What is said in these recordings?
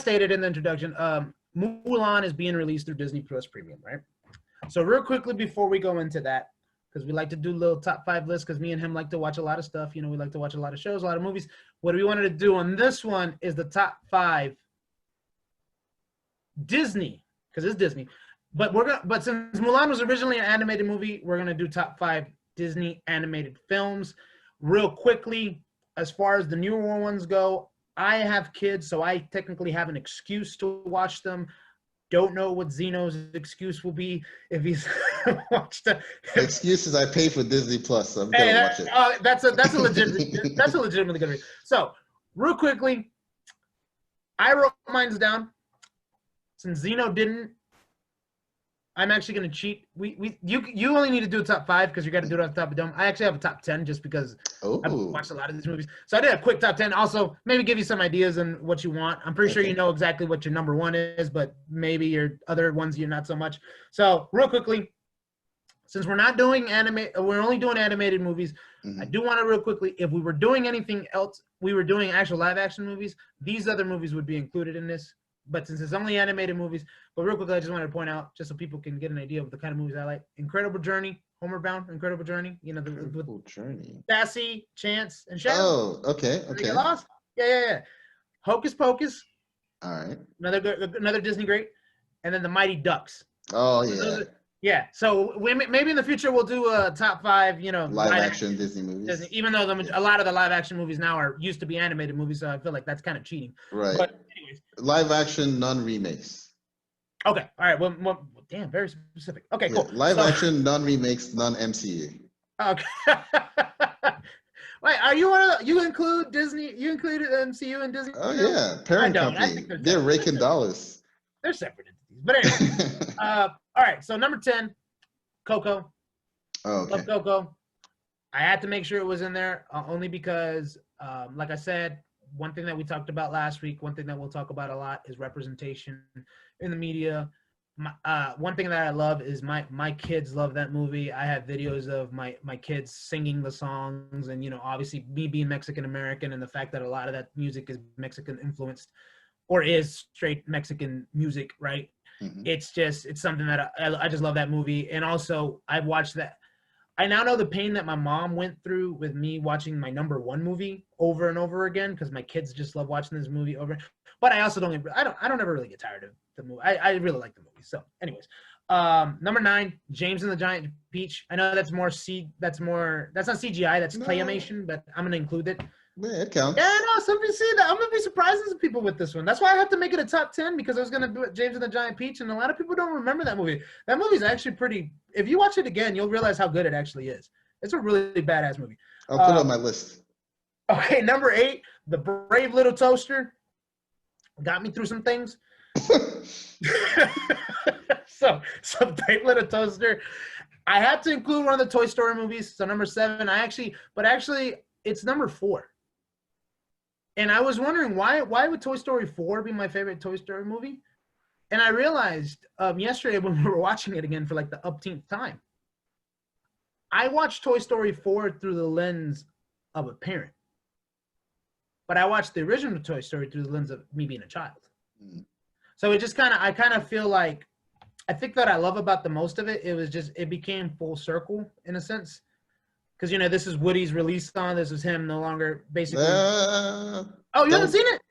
stated in the introduction, Mulan is being released through Disney Plus Premium, right? So real quickly before we go into that, because we like to do little top 5 lists, because me and him like to watch a lot of stuff. You know, we like to watch a lot of shows, a lot of movies. What we wanted to do on this one is the top 5 Disney, because it's Disney. But since Mulan was originally an animated movie, we're gonna do top 5 Disney animated films. Real quickly, as far as the newer ones go, I have kids, so I technically have an excuse to watch them. Don't know what Zeno's excuse will be if he's watched it. The excuse is I pay for Disney Plus, so I'm gonna watch it. That's a legitimately good reason. So, real quickly, I wrote mine down. Since Zeno didn't, I'm actually gonna cheat. You only need to do a top 5 because you got to do it off the top of the dome. I actually have a top 10 just because I've watched a lot of these movies. So I did a quick top 10. Also, maybe give you some ideas on what you want. I'm pretty sure you know exactly what your number 1 is, but maybe your other ones you're not so much. So real quickly, since we're not doing we're only doing animated movies. I do want to real quickly, if we were doing anything else, we were doing actual live action movies, these other movies would be included in this. But since it's only animated movies, but real quickly, I just wanted to point out, just so people can get an idea of the kind of movies I like. Incredible Journey, Homeward Bound, Incredible Journey. You know, Incredible Journey. Sassy, Chance, and Shadow. Oh, okay. Get lost? Yeah. Hocus Pocus. All right. Another Disney great. And then The Mighty Ducks. Oh, yeah. Yeah, so maybe in the future we'll do a top 5, live action Disney movies. Disney, even though a lot of the live action movies now used to be animated movies, so I feel like that's kind of cheating. Right. But anyways, live action, non-remakes. Okay. All right. Well, damn, very specific. Okay, cool. Live action, non-remakes, non-MCU. Okay. Wait, you include Disney? You included MCU and Disney? Oh yeah, parent company. They're raking dollars. They're separate entities, but anyway. All right, so number 10, Coco. Oh, okay. Love Coco. I had to make sure it was in there only because, like I said, one thing that we talked about last week, one thing that we'll talk about a lot is representation in the media. One thing that I love is my kids love that movie. I have videos of my kids singing the songs, and obviously me being Mexican American and the fact that a lot of that music is Mexican influenced or is straight Mexican music, right? Mm-hmm. It's something that I just love that movie. And also I've watched that. I now know the pain that my mom went through with me watching my number 1 movie over and over again, because my kids just love watching this movie over. But I also don't ever really get tired of the movie. I really like the movie. So anyways, number 9, James and the Giant Peach. I know that's not CGI, that's claymation, but I'm gonna include it. Yeah, it counts. Yeah, no, some people see that. I'm gonna be surprising some people with this one. That's why I have to make it a top 10, because I was gonna do it, James and the Giant Peach, and a lot of people don't remember that movie. That movie's actually pretty. If you watch it again, you'll realize how good it actually is. It's a really badass movie. I'll put it on my list. Okay, number 8, The Brave Little Toaster. Got me through some things. so Brave Little Toaster. I had to include one of the Toy Story movies. So number 7. Actually, it's number 4. And I was wondering why would Toy Story 4 be my favorite Toy Story movie? And I realized yesterday when we were watching it again for like the umpteenth time, I watched Toy Story 4 through the lens of a parent. But I watched the original Toy Story through the lens of me being a child. Mm. So it just I kind of feel like, I think that I love about the most of it, it became full circle in a sense. Because, this is Woody's release song. This is him no longer basically. Oh, you haven't seen it?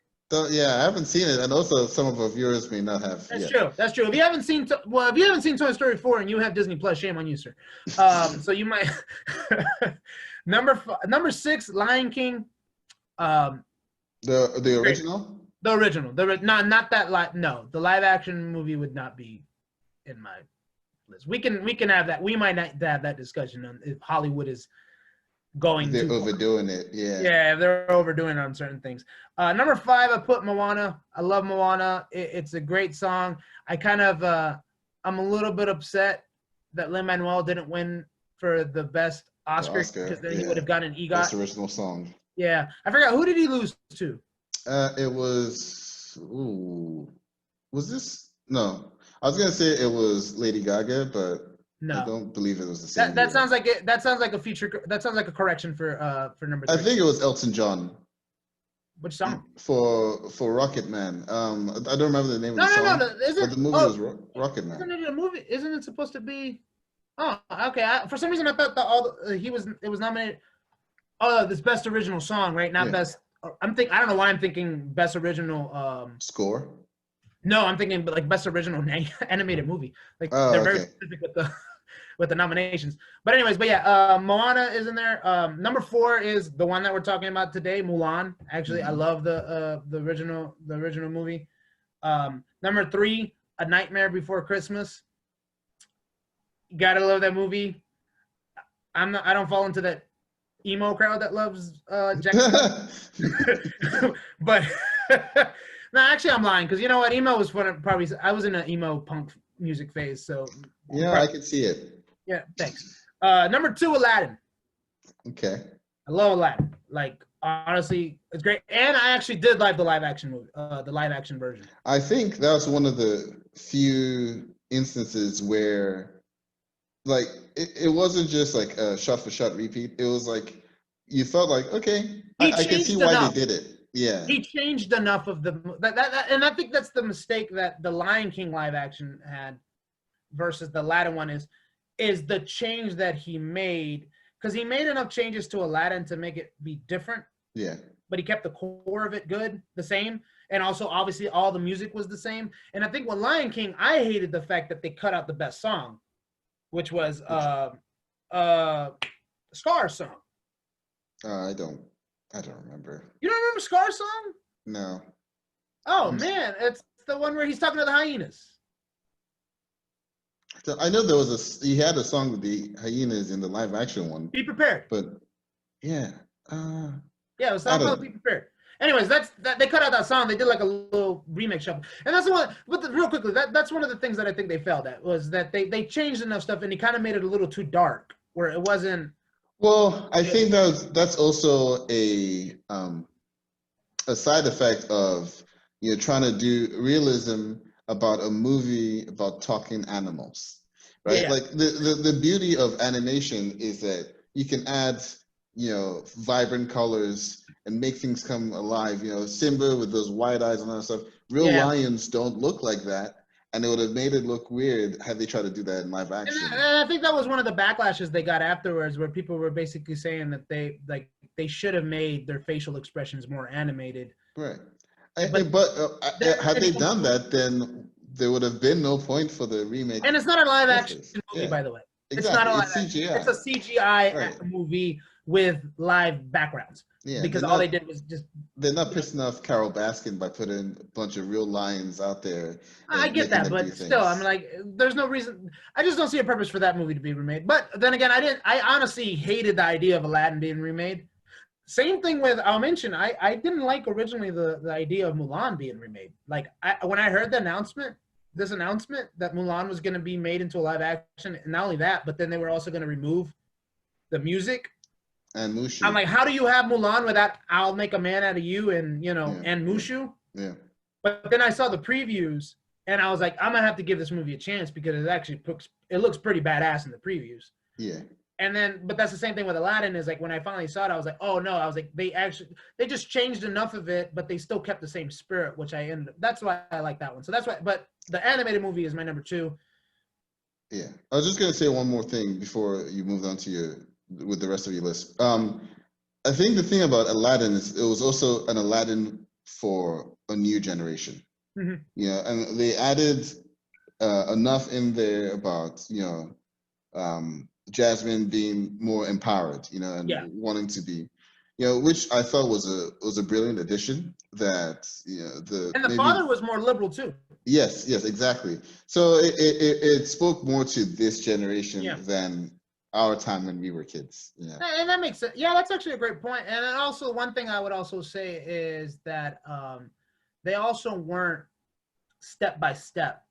Yeah, I haven't seen it. And also some of our viewers may not have. That's true. That's true. If you haven't seen Toy Story 4 and you have Disney Plus, shame on you, sir. So you might. Number 6, Lion King. The original? The original. Not that no. The live action movie would not be in my list. We can have that. We might not have that discussion on if Hollywood is going. They're overdoing it. Yeah. Yeah, they're overdoing it on certain things. Number 5, I put Moana. I love Moana. It's a great song. I'm a little bit upset that Lin-Manuel didn't win for the best Oscar, because then he would have gotten an EGOT. Best original song. Yeah, I forgot, who did he lose to? It was. Was this? No, I was gonna say it was Lady Gaga, but no, I don't believe it was the same. That sounds like it. That sounds like a feature. That sounds like a correction for number 3. I think it was Elton John. Which song? For Rocket Man. I don't remember the name of the song. But the movie was Rocket Man. Isn't it a movie? Isn't it supposed to be? Oh, okay. For some reason, I thought it was nominated. Oh, this best original song, right? Not best. I don't know why I'm thinking best original score. No, I'm thinking like best original animated movie. Like they're very specific with the nominations. But anyways, Moana is in there. Number 4 is the one that we're talking about today, Mulan. Actually, I love the original movie. Number 3, A Nightmare Before Christmas. Gotta love that movie. I don't fall into that emo crowd that loves Jack. But no, actually, I'm lying because you know what? Emo was fun. Probably I was in an emo punk music phase, so yeah, I can see it. Yeah, thanks. Number 2, Aladdin. Okay. I love Aladdin. Like honestly, it's great, and I actually did like the live action movie, the live action version. I think that was one of the few instances where. Like it wasn't just like a shot for shot repeat. It was like you felt like okay, I can see why they did it. Yeah, he changed enough of the that and I think that's the mistake that the Lion King live action had versus the Aladdin one is the change that he made, because he made enough changes to Aladdin to make it be different. Yeah, but he kept the core of it the same, and also obviously all the music was the same. And I think with Lion King, I hated the fact that they cut out the best song, which was Scar's song. I don't remember. You don't remember Scar's song? No. Oh man, it's the one where he's talking to the hyenas. I know he had a song with the hyenas in the live action one. Be Prepared. But yeah. Yeah, it was song called Be Prepared. Anyways, they cut out that song. They did like a little remix shuffle, and that's the one. But real quickly, that's one of the things that I think they failed at, was that they changed enough stuff and he kind of made it a little too dark, where it wasn't. Well, I think that's also a side effect of trying to do realism about a movie about talking animals, right? Yeah. Like the beauty of animation is that you can add vibrant colors and make things come alive. Simba with those wide eyes and all that stuff. Real lions don't look like that, and it would have made it look weird had they tried to do that in live action. And I think that was one of the backlashes they got afterwards, where people were basically saying that they should have made their facial expressions more animated. Right. But had they done that, then there would have been no point for the remake. And it's not a live action movie, by the way. Exactly. It's not a live action. CGI. It's a CGI movie with live backgrounds. Yeah, because all they did was just. They're not pissing off Carol Baskin by putting a bunch of real lions out there. I get that, but still, I'm like, there's no reason. I just don't see a purpose for that movie to be remade. But then again, I honestly hated the idea of Aladdin being remade. Same thing with, I'll mention, I didn't like originally the idea of Mulan being remade. Like, when I heard this announcement that Mulan was going to be made into a live action, and not only that, but then they were also going to remove the music. And Mushu. I'm like, how do you have Mulan without "I'll make a man out of you" and and Mushu? Yeah. But then I saw the previews, and I was like, I'm gonna have to give this movie a chance because it looks pretty badass in the previews. Yeah. And then, but that's the same thing with Aladdin. Is like when I finally saw it, I was like, oh no! I was like, they just changed enough of it, but they still kept the same spirit, which I ended up. That's why I like that one. So that's why. But the animated movie is my number 2. Yeah, I was just gonna say one more thing before you moved on to with the rest of your list. I think the thing about Aladdin is it was also an Aladdin for a new generation. Mm-hmm. And they added enough in there about Jasmine being more empowered, and wanting to be, which I thought was a brilliant addition. That the father was more liberal too. Yes, exactly. So it spoke more to this generation than our time when we were kids. And that makes sense. Yeah, that's actually a great point. And then also one thing I would also say is that they also weren't step by step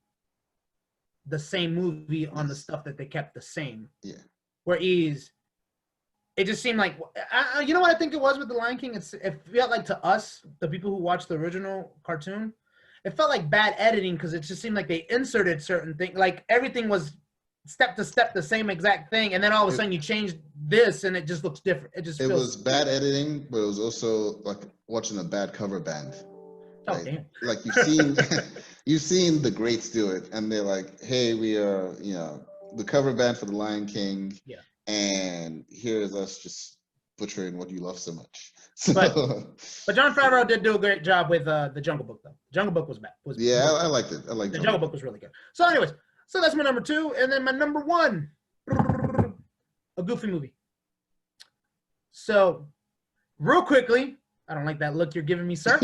the same movie on the stuff that they kept the same. Yeah. Whereas it just seemed like, you know what I think it was with The Lion King? It felt like to us, the people who watched the original cartoon, it felt like bad editing because it just seemed like they inserted certain things. Like everything was step to step the same exact thing, and then all of a sudden you change this and it just looks different. It just was bad editing, but it was also like watching a bad cover band. Right? Damn. Like you've seen the greats do it, and they're like, hey, we are, the cover band for the Lion King. Yeah. And here's us just butchering what you love so much. So, but Jon Favreau did do a great job with the Jungle Book, though. Jungle Book was bad. I liked it. I liked the Jungle Book was really good. So, anyways, that's my number 2, and then my number 1, a Goofy movie. So, real quickly, I don't like that look you're giving me, sir.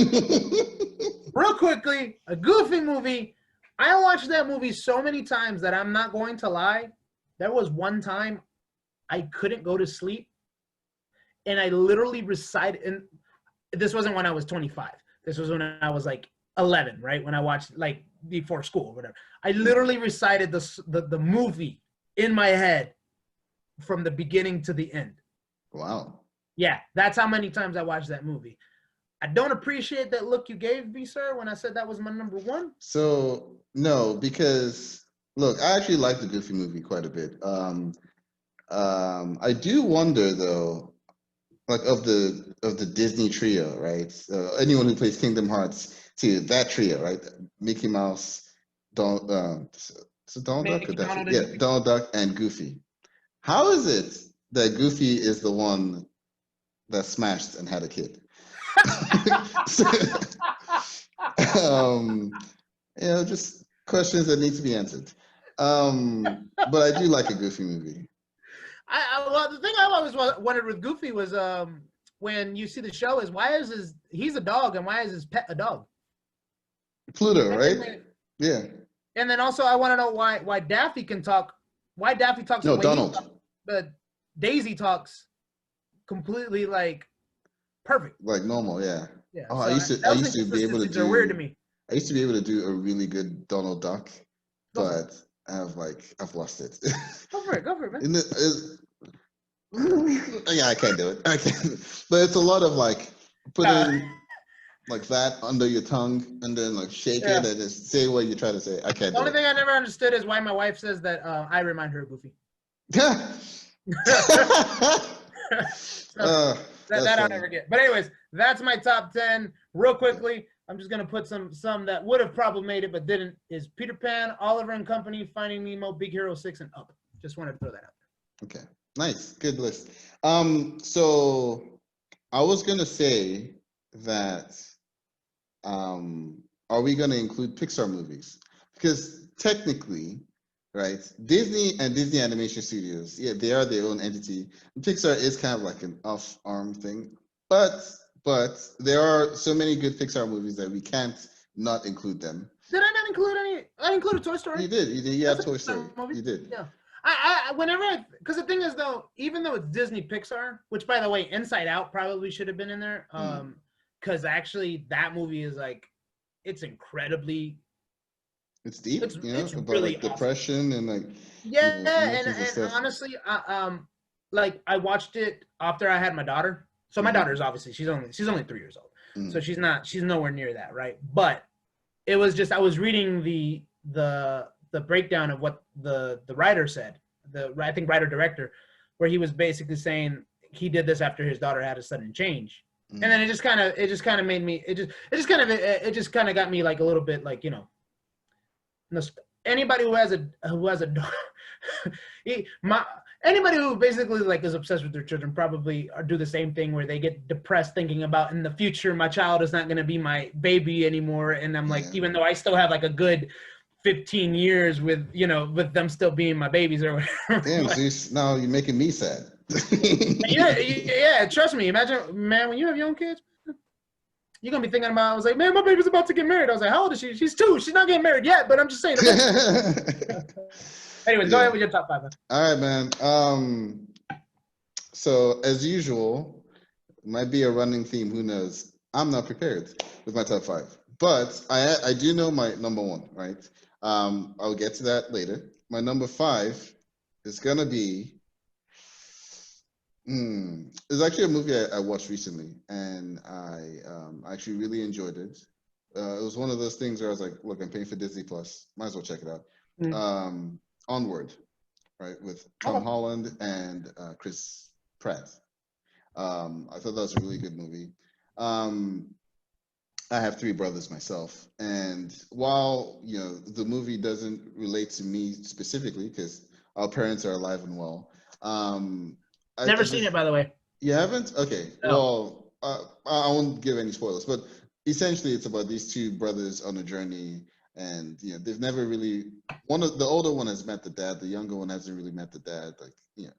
Real quickly, a Goofy movie. I watched that movie so many times that I'm not going to lie. There was one time I couldn't go to sleep, and I literally recited. And this wasn't when I was 25. This was when I was like 11, right? When I watched like before school or whatever. I literally recited the movie in my head from the beginning to the end. Wow. Yeah, that's how many times I watched that movie. I don't appreciate that look you gave me, sir, when I said that was my number 1. So no, because look, I actually like the Goofy movie quite a bit. I do wonder though, like of the Disney trio, right? Anyone who plays Kingdom Hearts to that trio, right? Mickey Mouse, Donald Duck, Donald Duck, and Goofy. How is it that Goofy is the one that smashed and had a kid? Just questions that need to be answered. But I do like a Goofy movie. Well, the thing I always wondered with Goofy was when you see the show is he's a dog, and why is his pet a dog? Pluto, right? Yeah. And then also I want to know why Daffy can talk. Why Daffy talks? No, Donald. But Daisy talks completely like perfect, like normal. Yeah. Yeah. Oh, so I used to be able to do. Weird to me. I used to be able to do a really good Donald Duck, but I've lost it. Go for it, man. Yeah, I can't do it. I can't. But it's a lot of like putting like that under your tongue and then like shake it and just say what you try to say. I can't. The only thing I never understood is why my wife says that I remind her of Goofy. That I'll never get. But anyways, that's my top 10. Real quickly, I'm just gonna put some that would have probably made it but didn't. Is Peter Pan, Oliver and Company, Finding Nemo, Big Hero 6, and Up. Just wanted to throw that out there. Okay, nice, good list. So I was gonna say that are we gonna include Pixar movies? Because technically, right, Disney and Disney Animation Studios, yeah, they are their own entity. Pixar is kind of like an off-arm thing, but there are so many good Pixar movies that we can't not include them. Did I not include any? I included Toy Story. You did. You have Toy Story. You did. Yeah. Because the thing is though, even though it's Disney Pixar, which by the way, Inside Out probably should have been in there, because actually that movie is like, it's incredibly. It's deep, it's about really like depression awesome. And like. And honestly, like I watched it after I had my daughter. So my daughter's obviously she's only 3 years old, so she's nowhere near that, right? But it was just I was reading the breakdown of what the writer said, I think writer director, where he was basically saying he did this after his daughter had a sudden change, and then it just kind of made me it just kind of got me like a little bit like anybody who has a daughter. Anybody who basically like is obsessed with their children probably do the same thing where they get depressed thinking about in the future my child is not going to be my baby anymore, and I'm like, even though I still have like a good 15 years with them still being my babies or whatever. Damn, Zeus, now you're making me sad. yeah, trust me. Imagine, man, when you have young kids, you're gonna be thinking about. I was like, man, my baby's about to get married. I was like, how old is she? She's 2. She's not getting married yet, but I'm just saying. Anyways, go ahead with your top 5. Man. All right, man. So as usual, might be a running theme. Who knows? I'm not prepared with my top 5, but I do know my number 1. Right. I'll get to that later. My number 5 is gonna be. It's actually a movie I watched recently, and I actually really enjoyed it. It was one of those things where I was like, look, I'm paying for Disney Plus. Might as well check it out. Onward. right, with Tom Holland and Chris Pratt. I thought that was a really good movie. I have three brothers myself, and while the movie doesn't relate to me specifically because our parents are alive and well, Never seen it, by the way. You haven't? Okay. No. Well, I won't give any spoilers, but essentially, it's about these two brothers on a journey, and they've never really. The older one has met the dad. The younger one hasn't really met the dad. Like,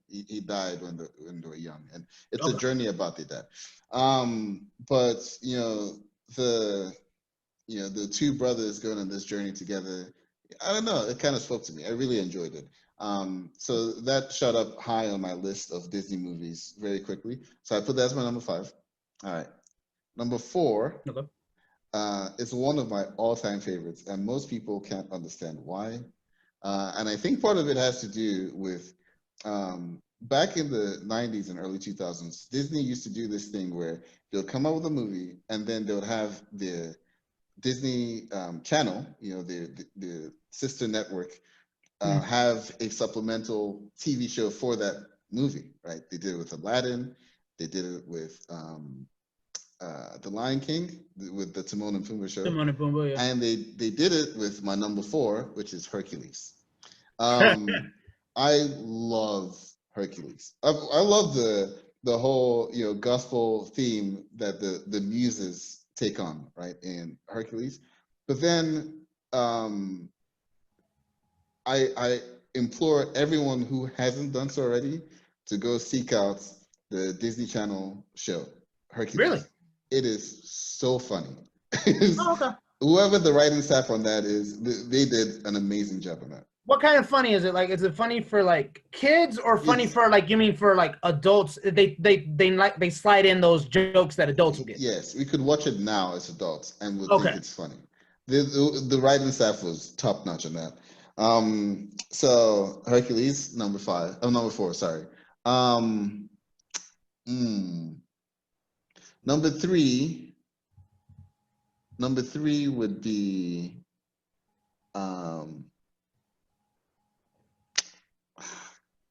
he died when they were young, and it's a journey about the dad. But the the two brothers going on this journey together. I don't know. It kind of spoke to me. I really enjoyed it. So that shot up high on my list of Disney movies very quickly. So I put that as my number 5. All right. Number 4 is one of my all-time favorites, and most people can't understand why. And I think part of it has to do with back in the 90s and early 2000s, Disney used to do this thing where they'll come out with a movie, and then they'll have the Disney Channel, the sister network, have a supplemental TV show for that movie, right? They did it with Aladdin. They did it with The Lion King, with the Timon and Pumbaa show. Timon and Pumbaa, yeah. And they did it with my number 4, which is Hercules. I love Hercules. I love the whole gospel theme that the muses take on, right, in Hercules. But then I implore everyone who hasn't done so already to go seek out the Disney Channel show, Hercules. Really? It is so funny. Okay. Whoever the writing staff on that is, they did an amazing job on that. What kind of funny is it? Like, is it funny for like kids or funny for like, you mean for like adults? They slide in those jokes that adults will get. Yes, we could watch it now as adults and we'll think it's funny. The writing staff was top notch on that. So Hercules, number 4, sorry. Number 3 would be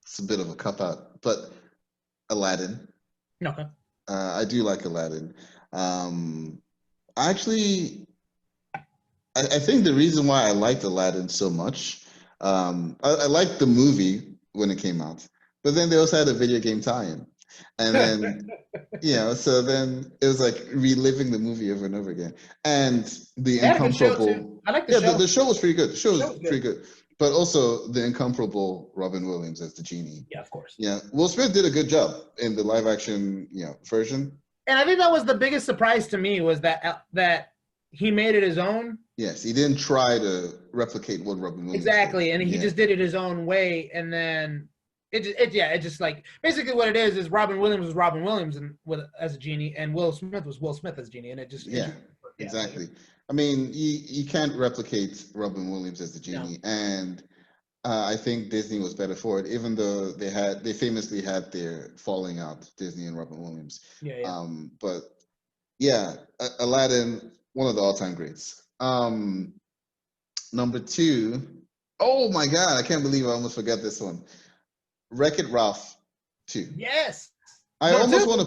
it's a bit of a cop out, but Aladdin. Okay. I do like Aladdin. Actually, I think the reason why I liked Aladdin so much, I liked the movie when it came out, but then they also had a video game tie-in, and then so then it was like reliving the movie over and over again, and the incomparable. I like the show. The show was pretty good. The show was pretty good. But also the incomparable Robin Williams as the genie. Yeah, of course. Yeah, Will Smith did a good job in the live action, version. And I think that was the biggest surprise to me was that he made it his own. Yes, he didn't try to replicate what Robin Williams exactly, did. And he just did it his own way. And then it just like basically what it is Robin Williams was Robin Williams as a genie, and Will Smith was Will Smith as genie, and it just exactly. I mean, you can't replicate Robin Williams as the genie, and I think Disney was better for it, even though they famously had their falling out, Disney and Robin Williams. But yeah, Aladdin, one of the all-time greats. Number 2, oh my God, I can't believe I almost forgot this one. Wreck-It Ralph 2. Yes. I almost want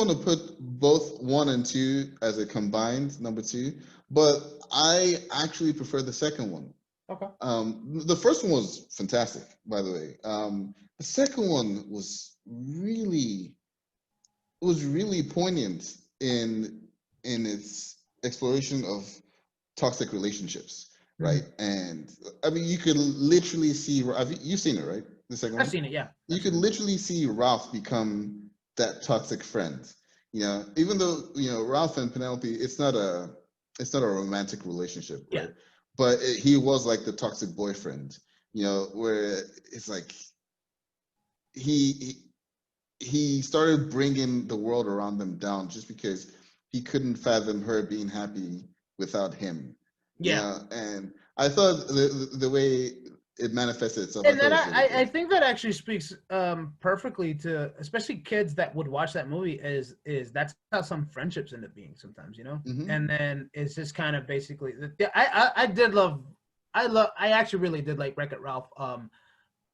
to put both 1 and 2 as a combined number 2, but I actually prefer the second one. Okay. The first one was fantastic, by the way. The second one was really poignant in its exploration of toxic relationships, right? And I mean, you could literally see. You've seen it, right? The second one. I've seen it, yeah. You could literally see Ralph become that toxic friend. Even though Ralph and Penelope, it's not a romantic relationship, right? Yeah. But he was like the toxic boyfriend, where it's like he started bringing the world around them down just because he couldn't fathom her being happy without him. Yeah. And I thought the way it manifested itself. And then I think that actually speaks perfectly to especially kids that would watch that movie is that's how some friendships end up being sometimes, And then it's just kind of basically I actually really did like Wreck-It Ralph.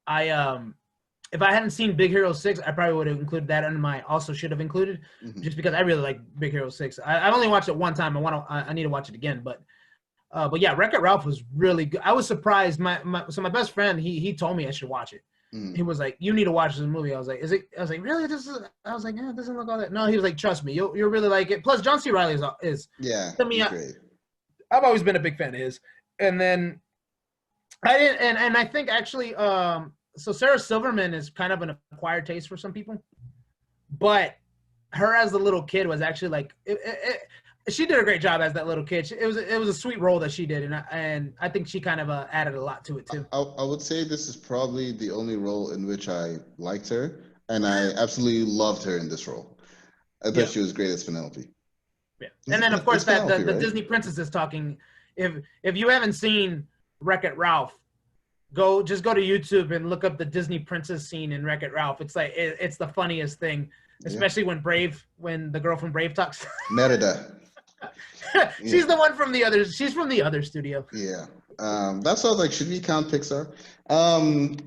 if I hadn't seen Big Hero 6, I probably would have included that under my also should have included, just because I really like Big Hero 6. I've only watched it one time. I need to watch it again, but yeah, Wreck-It Ralph was really good. I was surprised. So my best friend, he told me I should watch it. He was like, "You need to watch this movie." I was like, "Is it?" I was like, "Really? I was like, "Yeah, it doesn't look all that." No, he was like, "Trust me, you'll really like it." Plus, John C. Reilly is yeah, to me, great. I've always been a big fan of his. And then I didn't, and I think actually, so Sarah Silverman is kind of an acquired taste for some people, but her as the little kid was actually like she did a great job as that little kid. It was a sweet role that she did, and I think she kind of added a lot to it too. I would say this is probably the only role in which I liked her, and I absolutely loved her in this role. I thought she was great as Penelope. Yeah, and then of course that the right? Disney princess is talking. If you haven't seen Wreck-It Ralph, just go to YouTube and look up the Disney princess scene in Wreck-It Ralph. It's like it's the funniest thing, especially when the girl from Brave talks. Merida. She's the one from the other. She's from the other studio. Yeah. That's why I was like, should we count Pixar?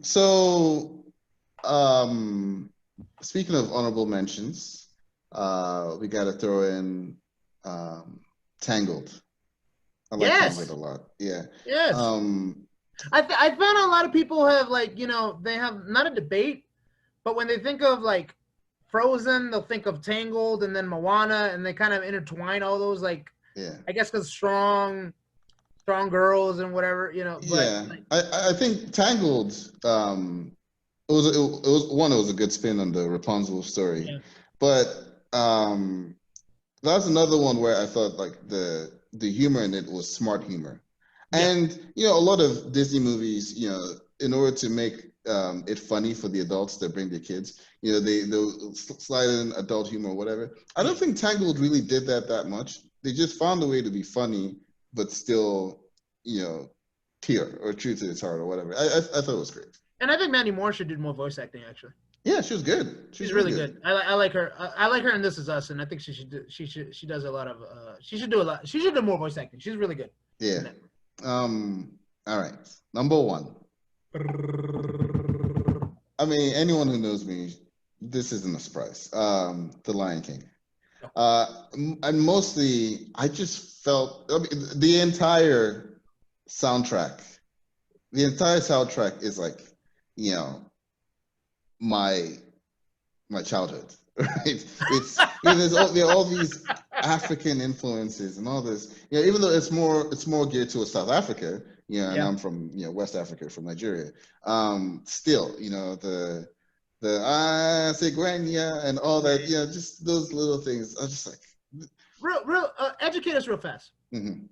So speaking of honorable mentions, we got to throw in Tangled. I like Tangled a lot. Yeah. Yes. I found a lot of people have they have not a debate, but when they think of like Frozen, they'll think of Tangled and then Moana, and they kind of intertwine all those I guess because strong girls and whatever, But, I think Tangled. It was a good spin on the Rapunzel story, but that's another one where I thought like the humor in it was smart humor. And a lot of Disney movies, in order to make it funny for the adults that bring their kids, they'll slide in adult humor or whatever. I don't think Tangled really did that much. They just found a way to be funny, but still, pure or true to its heart or whatever. I thought it was great. And I think Mandy Moore should do more voice acting actually. Yeah, she was good. She's really good. I like her. I like her in This Is Us, and I think she does a lot of. She should do a lot. She should do more voice acting. She's really good. Yeah. All right. Number one. I mean, anyone who knows me, this isn't a surprise. The Lion King. And mostly, I just felt the entire soundtrack. The entire soundtrack is like, my childhood, right? It's there are all these African influences and all this. Even though it's more geared towards South Africa, and I'm from West Africa, from Nigeria. Still, the Segwenya and all that, just those little things. I was just like, real educate us real fast. Mm-hmm.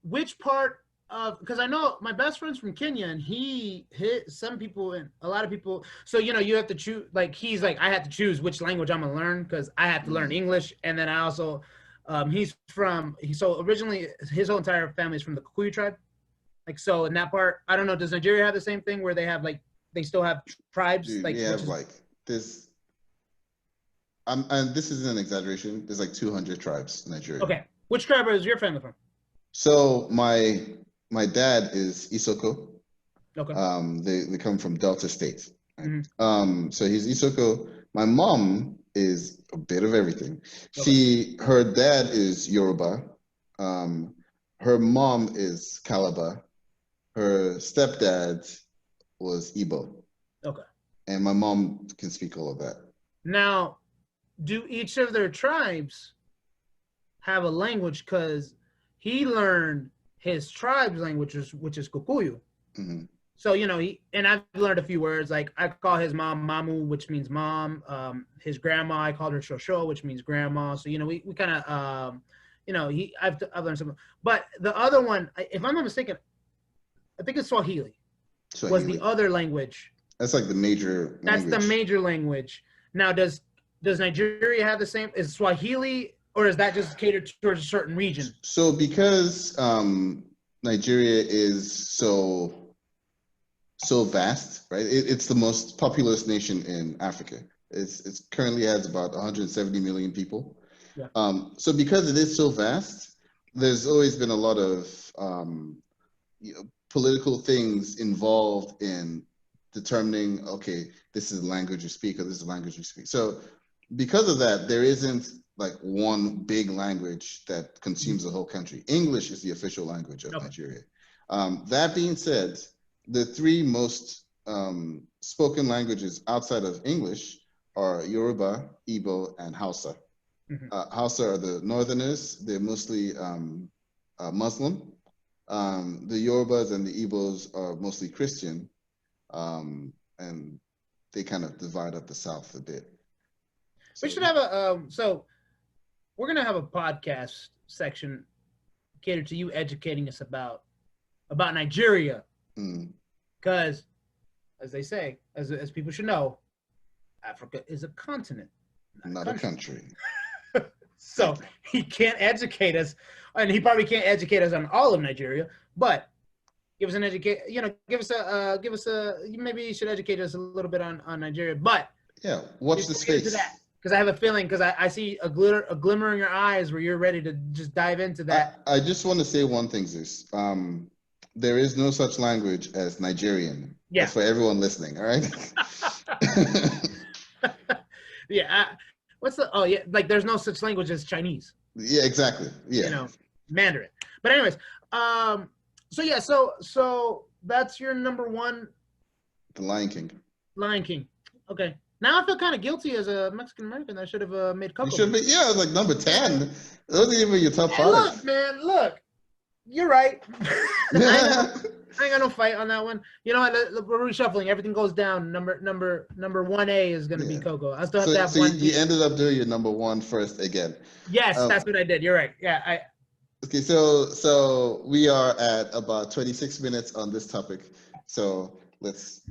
Which part of, because I know my best friend's from Kenya, and he hit some people and a lot of people. So you have to choose. Like he's like, I had to choose which language I'm gonna learn because I have to learn English, and then I also, so originally his whole entire family is from the Kikuyu tribe. Like so in that part, I don't know. Does Nigeria have the same thing where they have they still have tribes? Dude, we have this. And this isn't an exaggeration. There's like 200 tribes in Nigeria. Okay, which tribe is your family from? So my dad is Isoko. Okay. They come from Delta State. Right? Mm-hmm. So he's Isoko. My mom is a bit of everything. Okay. Her dad is Yoruba. Her mom is Calabar. Her stepdad was Igbo. Okay. And my mom can speak all of that. Now, do each of their tribes have a language? Because he learned his tribe's language, which is Kikuyu. Mm-hmm. So, and I've learned a few words. Like I call his mom Mamu, which means mom. His grandma, I called her Shosho, which means grandma. So, we kind of, I've learned some. But the other one, if I'm not mistaken, I think it's Swahili. Was the other language. That's like the major language. That's the major language. Now, does Nigeria have the same? Is Swahili, or is that just catered towards a certain region? So because Nigeria is so vast, right? It's the most populous nation in Africa. It's currently has about 170 million people. Yeah. So because it is so vast, there's always been a lot of political things involved in determining, okay, this is the language you speak or this is the language you speak. So because of that, there isn't like one big language that consumes the whole country. English is the official language of Nigeria. That being said, the three most spoken languages outside of English are Yoruba, Igbo, and Hausa. Hausa are the northerners. They're mostly Muslim. The Yorubas and the Igbos are mostly Christian, and they kind of divide up the South a bit. We should have a so we're gonna have a podcast section catered to you educating us about Nigeria, because as they say, as people should know, Africa is a continent, not a country. So he can't educate us, and he probably can't educate us on all of Nigeria, but give us an give us a maybe you should educate us a little bit on Nigeria. But yeah, watch the space. Because I have a feeling, because I see a glimmer in your eyes where you're ready to just dive into that. I just want to say one thing, Zeus. There is no such language as Nigerian. Yeah. That's for everyone listening, all right? Yeah. Like there's no such language as Chinese. Yeah, exactly. Yeah. You know, Mandarin. But anyways, so that's your number one. The Lion King. Lion King. Okay. Now I feel kind of guilty as a Mexican American. I should have made Coco. You should be, yeah, like number 10. Those are even your top 5. Look, man, look. You're right. I ain't got no fight on that one. You know what? We're reshuffling. Everything goes down. Number 1A is going to be Coco. I still have to have one. You ended up doing your number 1 first again. Yes, that's what I did. You're right. Yeah. Okay, so we are at about 26 minutes on this topic. So let's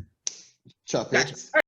chop it.